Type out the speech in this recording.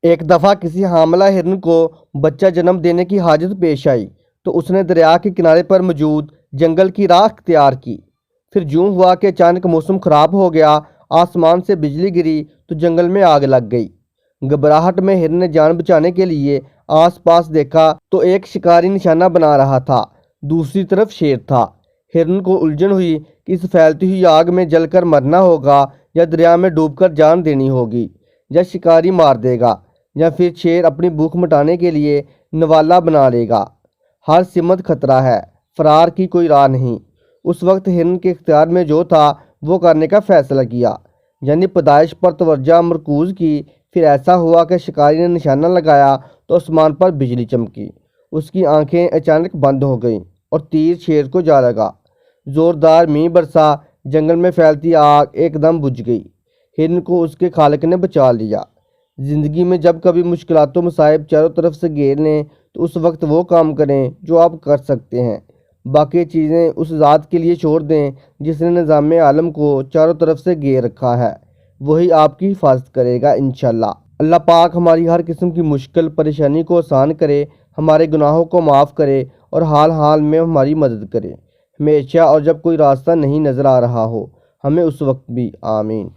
ایک دفعہ کسی حاملہ ہرن کو بچہ جنم دینے کی حاجت پیش آئی تو اس نے دریا کے کنارے پر موجود جنگل کی راہ اختیار کی۔ پھر یوں ہوا کہ اچانک موسم خراب ہو گیا، آسمان سے بجلی گری تو جنگل میں آگ لگ گئی۔ گھبراہٹ میں ہرن نے جان بچانے کے لیے آس پاس دیکھا تو ایک شکاری نشانہ بنا رہا تھا، دوسری طرف شیر تھا۔ ہرن کو الجھن ہوئی کہ اس پھیلتی ہوئی آگ میں جل کر مرنا ہوگا یا دریا میں ڈوب کر جان دینی ہوگی، یا شکاری مار دے گا یا پھر شیر اپنی بھوک مٹانے کے لیے نوالا بنا لے گا۔ ہر سمت خطرہ ہے، فرار کی کوئی راہ نہیں۔ اس وقت ہرن کے اختیار میں جو تھا وہ کرنے کا فیصلہ کیا، یعنی پیدائش پر توجہ مرکوز کی۔ پھر ایسا ہوا کہ شکاری نے نشانہ لگایا تو آسمان پر بجلی چمکی، اس کی آنکھیں اچانک بند ہو گئیں اور تیر شیر کو جا لگا۔ زوردار مینہ برسا، جنگل میں پھیلتی آگ ایک دم بجھ گئی۔ ہرن کو اس کے خالق نے بچا لیا۔ زندگی میں جب کبھی مشکلات و مصائب چاروں طرف سے گھیر لیں تو اس وقت وہ کام کریں جو آپ کر سکتے ہیں، باقی چیزیں اس ذات کے لیے چھوڑ دیں جس نے نظام عالم کو چاروں طرف سے گھیر رکھا ہے، وہی آپ کی حفاظت کرے گا انشاءاللہ۔ اللہ پاک ہماری ہر قسم کی مشکل پریشانی کو آسان کرے، ہمارے گناہوں کو معاف کرے اور حال حال میں ہماری مدد کرے ہمیشہ، اور جب کوئی راستہ نہیں نظر آ رہا ہو ہمیں اس وقت بھی۔ آمین۔